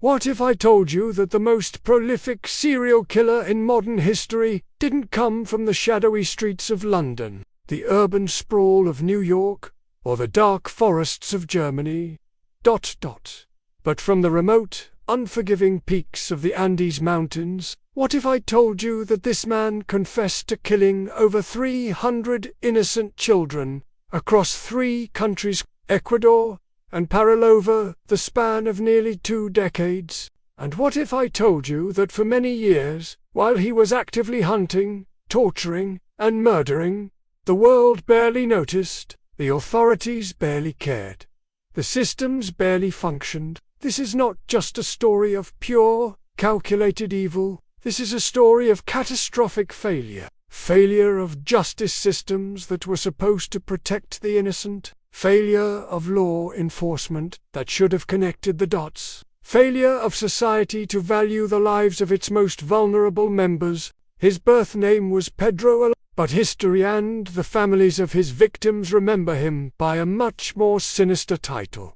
What if I told you that the most prolific serial killer in modern history didn't come from the shadowy streets of London, the urban sprawl of New York, or the dark forests of Germany, but from the remote, unforgiving peaks of the Andes Mountains? What if I told you that this man confessed to killing over 300 innocent children across 3 countries, Ecuador and Peru, over the span of nearly 2 decades? And what if I told you that for many years, while he was actively hunting, torturing, and murdering, the world barely noticed, the authorities barely cared, the systems barely functioned? This is not just a story of pure, calculated evil. This is a story of catastrophic failure. Failure of justice systems that were supposed to protect the innocent. Failure of law enforcement that should have connected the dots. Failure of society to value the lives of its most vulnerable members. His birth name was Pedro López, but history and the families of his victims remember him by a much more sinister title: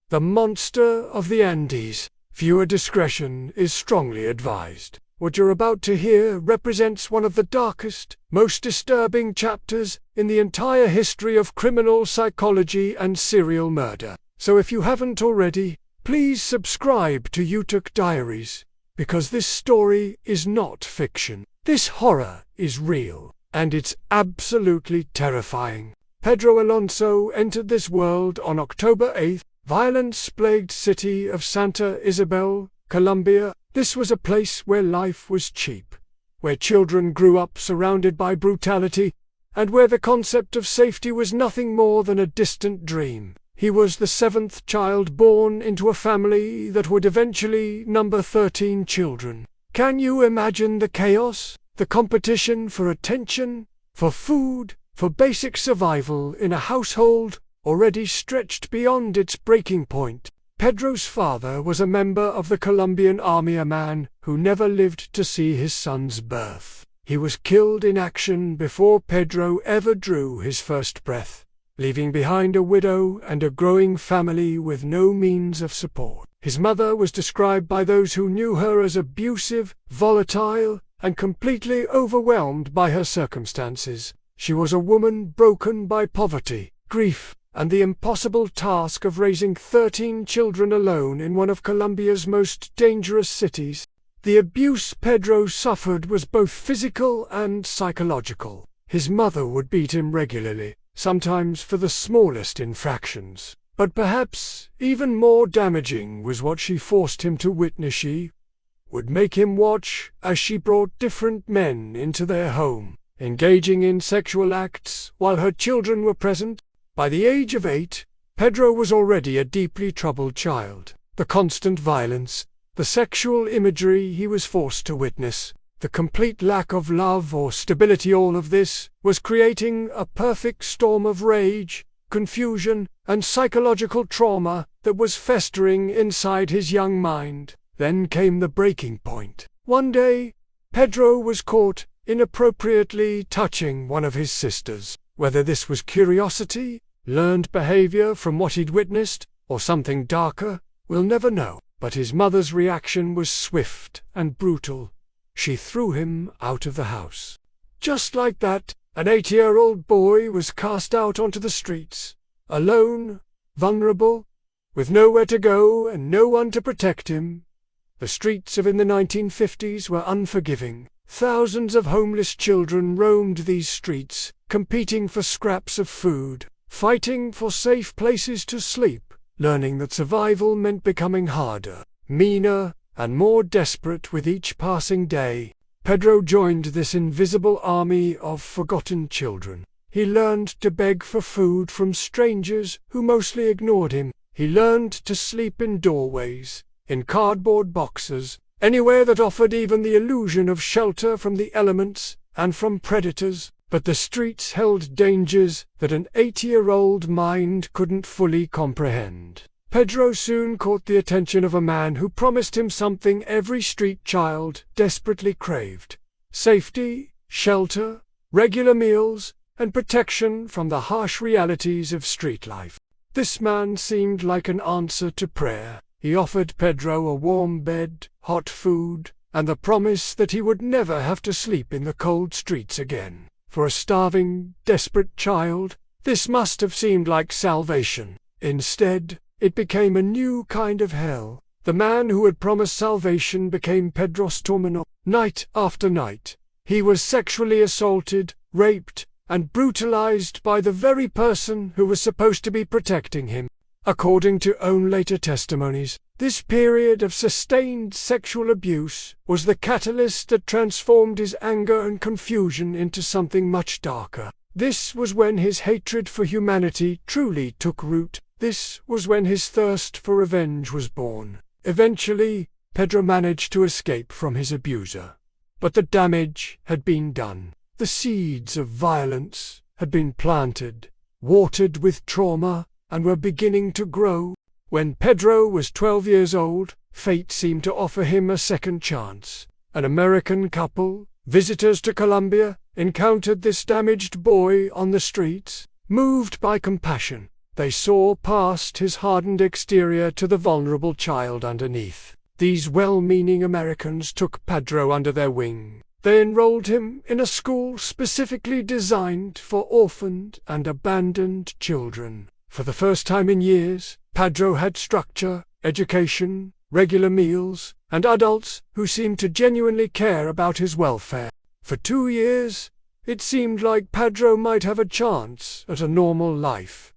the Monster of the Andes. Viewer discretion is strongly advised. What you're about to hear represents one of the darkest, most disturbing chapters in the entire history of criminal psychology and serial murder. So if you haven't already, please subscribe to Utak Diaries, because this story is not fiction. This horror is real, and it's absolutely terrifying. Pedro Alonso entered this world on October 8th, violence-plagued city of Santa Isabel, Colombia. This was a place where life was cheap, where children grew up surrounded by brutality, and where the concept of safety was nothing more than a distant dream. He was the 7th child born into a family that would eventually number 13 children. Can you imagine the chaos, the competition for attention, for food, for basic survival in a household already stretched beyond its breaking point? Pedro's father was a member of the Colombian army, a man who never lived to see his son's birth. He was killed in action before Pedro ever drew his first breath, leaving behind a widow and a growing family with no means of support. His mother was described by those who knew her as abusive, volatile, and completely overwhelmed by her circumstances. She was a woman broken by poverty, grief, and the impossible task of raising 13 children alone in one of Colombia's most dangerous cities. The abuse Pedro suffered was both physical and psychological. His mother would beat him regularly, sometimes for the smallest infractions. But perhaps even more damaging was what she forced him to witness. She would make him watch as she brought different men into their home, engaging in sexual acts while her children were present. By the age of 8, Pedro was already a deeply troubled child. The constant violence, the sexual imagery he was forced to witness, the complete lack of love or stability, all of this was creating a perfect storm of rage, confusion, and psychological trauma that was festering inside his young mind. Then came the breaking point. One day, Pedro was caught inappropriately touching one of his sisters. Whether this was curiosity, learned behavior from what he'd witnessed, or something darker, we'll never know. But his mother's reaction was swift and brutal. She threw him out of the house. Just like that, an 8-year-old boy was cast out onto the streets, alone, vulnerable, with nowhere to go and no one to protect him. The streets in the 1950s were unforgiving. Thousands of homeless children roamed these streets, competing for scraps of food, fighting for safe places to sleep, learning that survival meant becoming harder, meaner, and more desperate with each passing day. Pedro joined this invisible army of forgotten children. He learned to beg for food from strangers who mostly ignored him. He learned to sleep in doorways, in cardboard boxes, anywhere that offered even the illusion of shelter from the elements and from predators. But the streets held dangers that an 8-year-old mind couldn't fully comprehend. Pedro soon caught the attention of a man who promised him something every street child desperately craved: safety, shelter, regular meals, and protection from the harsh realities of street life. This man seemed like an answer to prayer. He offered Pedro a warm bed, hot food, and the promise that he would never have to sleep in the cold streets again. For a starving, desperate child, this must have seemed like salvation. Instead, it became a new kind of hell. The man who had promised salvation became Pedro Stormino. Night after night, he was sexually assaulted, raped, and brutalized by the very person who was supposed to be protecting him. According to own later testimonies, this period of sustained sexual abuse was the catalyst that transformed his anger and confusion into something much darker. This was when his hatred for humanity truly took root. This was when his thirst for revenge was born. Eventually, Pedro managed to escape from his abuser. But the damage had been done. The seeds of violence had been planted, watered with trauma, and were beginning to grow. When Pedro was 12 years old, fate seemed to offer him a second chance. An American couple, visitors to Colombia, encountered this damaged boy on the streets. Moved by compassion, they saw past his hardened exterior to the vulnerable child underneath. These well-meaning Americans took Pedro under their wing. They enrolled him in a school specifically designed for orphaned and abandoned children. For the first time in years, Pedro had structure, education, regular meals, and adults who seemed to genuinely care about his welfare. For 2 years, it seemed like Pedro might have a chance at a normal life.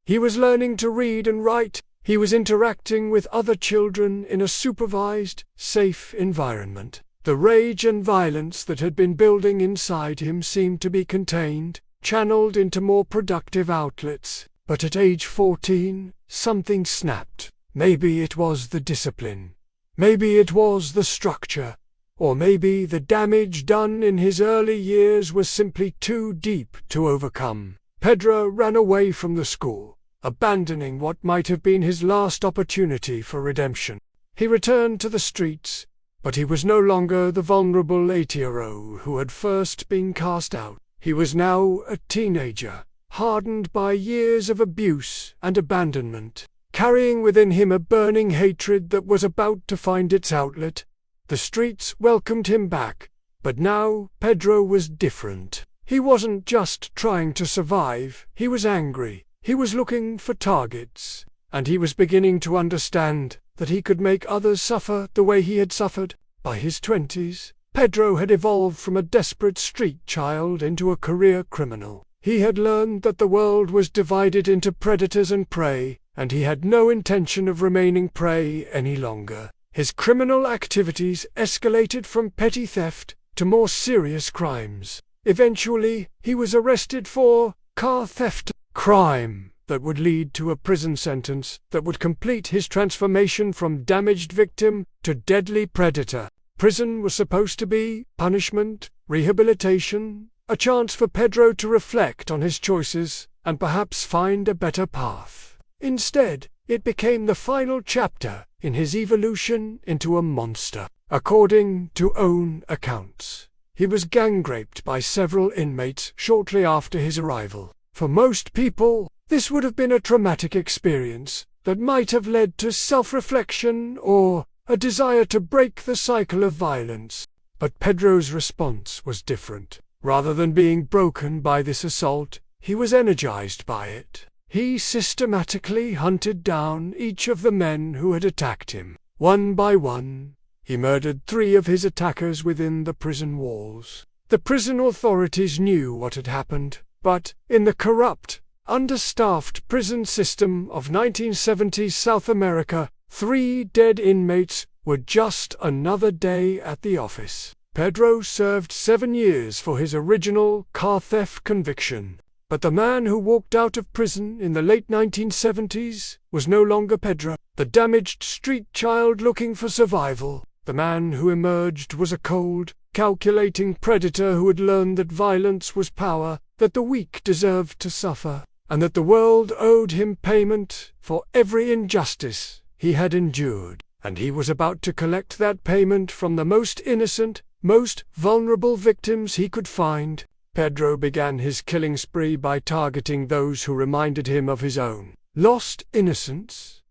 He was learning to read and write. He was interacting with other children in a supervised, safe environment. The rage and violence that had been building inside him seemed to be contained, channeled into more productive outlets. But at age 14, something snapped. Maybe it was the discipline. Maybe it was the structure. Or maybe the damage done in his early years was simply too deep to overcome. Pedro ran away from the school, abandoning what might have been his last opportunity for redemption. He returned to the streets, but he was no longer the vulnerable 8-year-old who had first been cast out. He was now a teenager, hardened by years of abuse and abandonment, carrying within him a burning hatred that was about to find its outlet. The streets welcomed him back, but now Pedro was different. He wasn't just trying to survive, he was angry. He was looking for targets, and he was beginning to understand that he could make others suffer the way he had suffered. By his 20s, Pedro had evolved from a desperate street child into a career criminal. He had learned that the world was divided into predators and prey, and he had no intention of remaining prey any longer. His criminal activities escalated from petty theft to more serious crimes. Eventually, he was arrested for car theft, crime that would lead to a prison sentence that would complete his transformation from damaged victim to deadly predator. Prison was supposed to be punishment, rehabilitation, a chance for Pedro to reflect on his choices and perhaps find a better path. Instead, it became the final chapter in his evolution into a monster. According to own accounts, he was gang-raped by several inmates shortly after his arrival. For most people, this would have been a traumatic experience that might have led to self-reflection or a desire to break the cycle of violence. But Pedro's response was different. Rather than being broken by this assault, he was energized by it. He systematically hunted down each of the men who had attacked him. One by one, he murdered 3 of his attackers within the prison walls. The prison authorities knew what had happened, but in the corrupt, understaffed prison system of 1970s South America, 3 dead inmates were just another day at the office. Pedro served 7 years for his original car theft conviction. But the man who walked out of prison in the late 1970s was no longer Pedro, the damaged street child looking for survival. The man who emerged was a cold, calculating predator who had learned that violence was power, that the weak deserved to suffer, and that the world owed him payment for every injustice he had endured. And he was about to collect that payment from the most innocent, most vulnerable victims he could find. Pedro began his killing spree by targeting those who reminded him of his own lost innocence.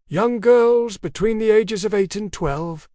young girls between the ages of 8 and 12.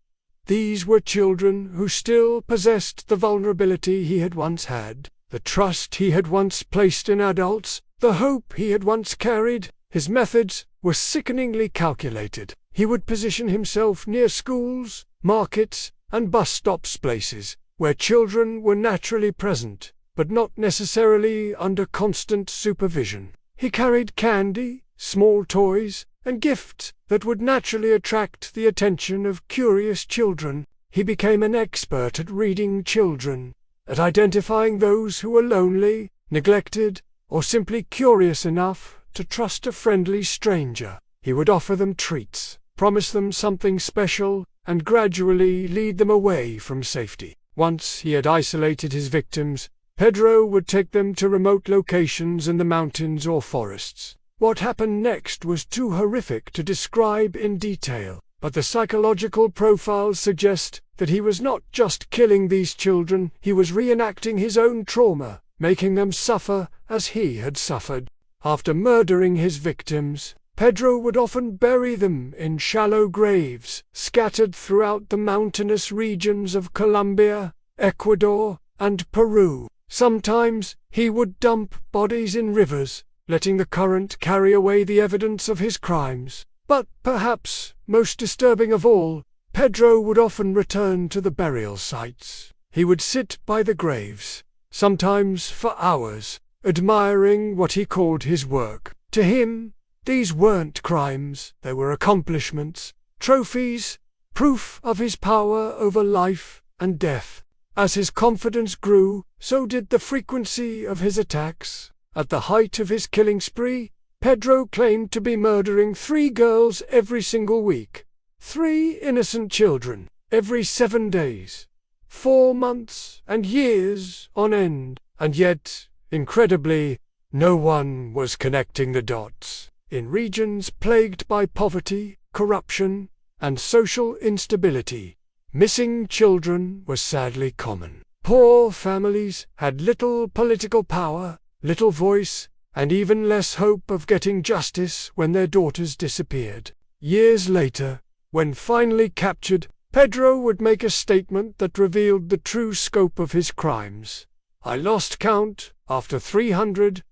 These were children who still possessed the vulnerability he had once had, the trust he had once placed in adults, the hope he had once carried. His methods were sickeningly calculated. He would position himself near schools, markets, and bus stops, places where children were naturally present, but not necessarily under constant supervision. He carried candy, small toys, and gifts that would naturally attract the attention of curious children. He became an expert at reading children, at identifying those who were lonely, neglected, or simply curious enough to trust a friendly stranger. He would offer them treats, promise them something special, and gradually lead them away from safety. Once he had isolated his victims, Pedro would take them to remote locations in the mountains or forests. What happened next was too horrific to describe in detail, but the psychological profiles suggest that he was not just killing these children, he was reenacting his own trauma, making them suffer as he had suffered. After murdering his victims, Pedro would often bury them in shallow graves, scattered throughout the mountainous regions of Colombia, Ecuador, and Peru. Sometimes he would dump bodies in rivers, letting the current carry away the evidence of his crimes. But perhaps most disturbing of all, Pedro would often return to the burial sites. He would sit by the graves, sometimes for hours, admiring what he called his work. To him, these weren't crimes, they were accomplishments, trophies, proof of his power over life and death. As his confidence grew, so did the frequency of his attacks. At the height of his killing spree, Pedro claimed to be murdering 3 girls every single week, 3 innocent children every 7 days, 4 months and years on end. And yet, incredibly, no one was connecting the dots. In regions plagued by poverty, corruption, and social instability, missing children were sadly common. Poor families had little political power, little voice, and even less hope of getting justice when their daughters disappeared. Years later, when finally captured, Pedro would make a statement that revealed the true scope of his crimes. "I lost count after 300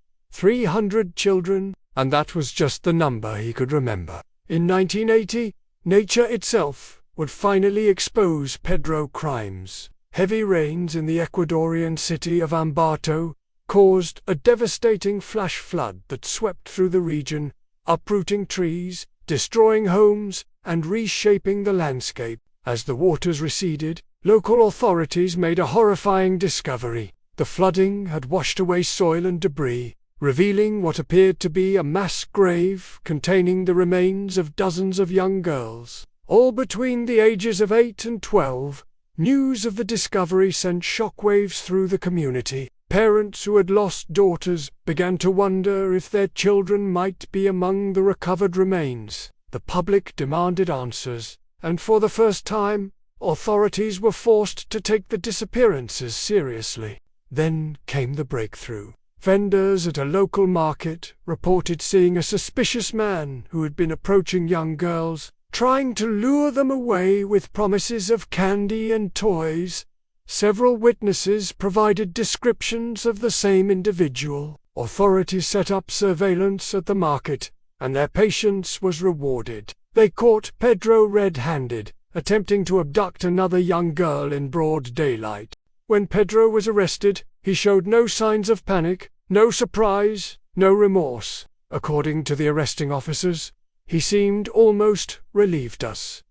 children, and that was just the number he could remember." In 1980, nature itself would finally expose Pedro's crimes. Heavy rains in the Ecuadorian city of Ambato caused a devastating flash flood that swept through the region, uprooting trees, destroying homes, and reshaping the landscape. As the waters receded, local authorities made a horrifying discovery. The flooding had washed away soil and debris, revealing what appeared to be a mass grave containing the remains of dozens of young girls, all between the ages of 8 and 12. News of the discovery sent shockwaves through the community. Parents who had lost daughters began to wonder if their children might be among the recovered remains. The public demanded answers, and for the first time, authorities were forced to take the disappearances seriously. Then came the breakthrough. Vendors at a local market reported seeing a suspicious man who had been approaching young girls, trying to lure them away with promises of candy and toys. Several witnesses provided descriptions of the same individual. Authorities set up surveillance at the market, and their patience was rewarded. They caught Pedro red-handed, attempting to abduct another young girl in broad daylight. When Pedro was arrested, he showed no signs of panic, no surprise, no remorse. According to the arresting officers, he seemed almost relieved us.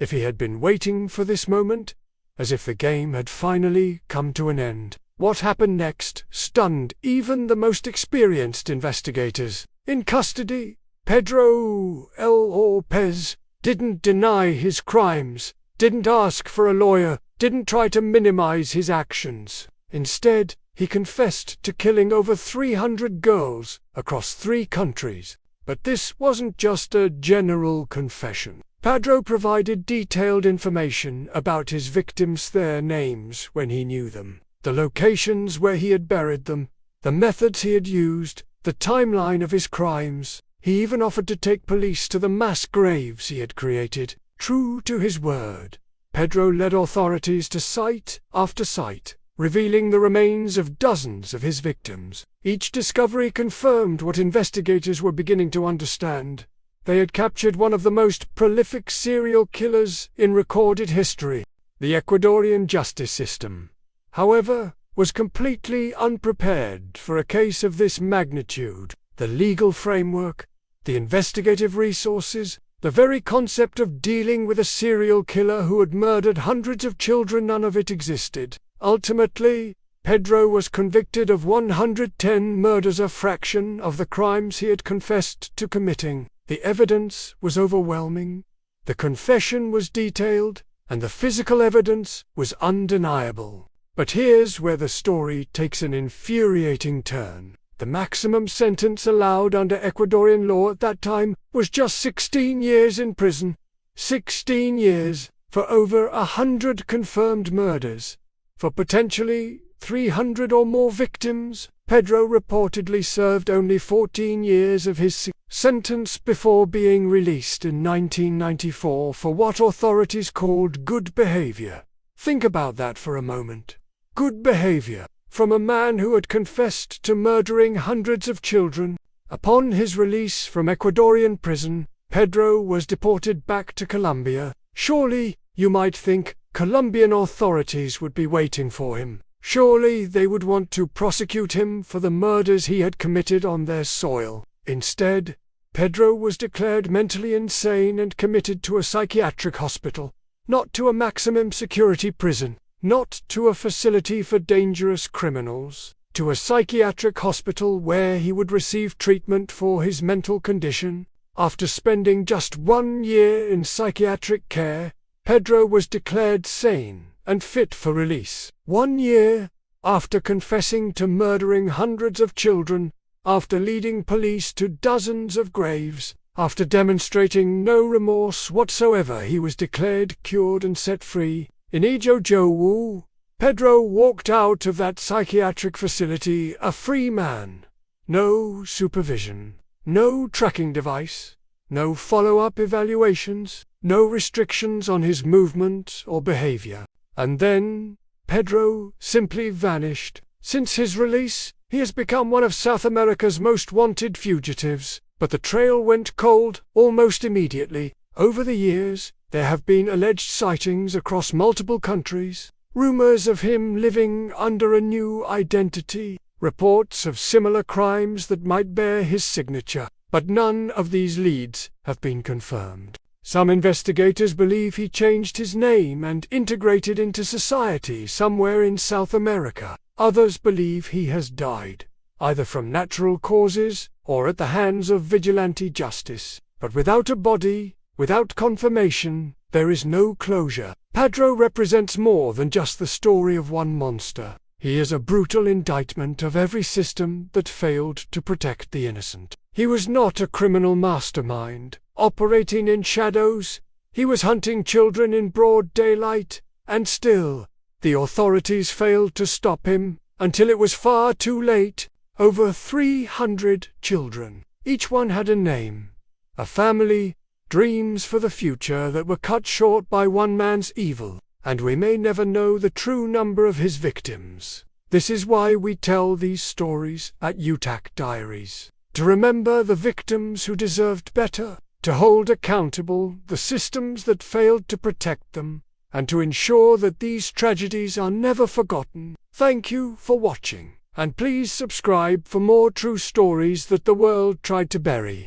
If he had been waiting for this moment, as if the game had finally come to an end. What happened next stunned even the most experienced investigators. In custody, Pedro López didn't deny his crimes, didn't ask for a lawyer, didn't try to minimize his actions. Instead, he confessed to killing over 300 girls across 3 countries. But this wasn't just a general confession. Pedro provided detailed information about his victims, their names when he knew them, the locations where he had buried them, the methods he had used, the timeline of his crimes. He even offered to take police to the mass graves he had created. True to his word, Pedro led authorities to site after site, revealing the remains of dozens of his victims. Each discovery confirmed what investigators were beginning to understand. They had captured one of the most prolific serial killers in recorded history. The Ecuadorian justice system, however, was completely unprepared for a case of this magnitude. The legal framework, the investigative resources, the very concept of dealing with a serial killer who had murdered hundreds of children, none of it existed. Ultimately, Pedro was convicted of 110 murders, a fraction of the crimes he had confessed to committing. The evidence was overwhelming, the confession was detailed, and the physical evidence was undeniable. But here's where the story takes an infuriating turn. The maximum sentence allowed under Ecuadorian law at that time was just 16 years in prison. 16 years for over 100 confirmed murders. For potentially 300 or more victims, Pedro reportedly served only 14 years of his sentence before being released in 1994 for what authorities called good behavior. Think about that for a moment. Good behavior from a man who had confessed to murdering hundreds of children. Upon his release from Ecuadorian prison, Pedro was deported back to Colombia. Surely, you might think, Colombian authorities would be waiting for him. Surely they would want to prosecute him for the murders he had committed on their soil. Instead, Pedro was declared mentally insane and committed to a psychiatric hospital, not to a maximum security prison. Not to a facility for dangerous criminals, to a psychiatric hospital where he would receive treatment for his mental condition. After spending just 1 year in psychiatric care, Pedro was declared sane and fit for release. 1 year after confessing to murdering hundreds of children, after leading police to dozens of graves, after demonstrating no remorse whatsoever, he was declared cured and set free. In Ijojowu, Pedro walked out of that psychiatric facility a free man. No supervision, no tracking device, no follow-up evaluations, no restrictions on his movement or behavior. And then, Pedro simply vanished. Since his release, he has become one of South America's most wanted fugitives. But the trail went cold almost immediately. Over the years, there have been alleged sightings across multiple countries, rumors of him living under a new identity, reports of similar crimes that might bear his signature, but none of these leads have been confirmed. Some investigators believe he changed his name and integrated into society somewhere in South America. Others believe he has died, either from natural causes or at the hands of vigilante justice. But without a body, without confirmation, there is no closure. Pedro represents more than just the story of one monster. He is a brutal indictment of every system that failed to protect the innocent. He was not a criminal mastermind, operating in shadows. He was hunting children in broad daylight, and still, the authorities failed to stop him, until it was far too late. Over 300 children. Each one had a name, a family, dreams for the future that were cut short by one man's evil, and we may never know the true number of his victims. This is why we tell these stories at Utak Diaries. To remember the victims who deserved better, to hold accountable the systems that failed to protect them, and to ensure that these tragedies are never forgotten. Thank you for watching, and please subscribe for more true stories that the world tried to bury.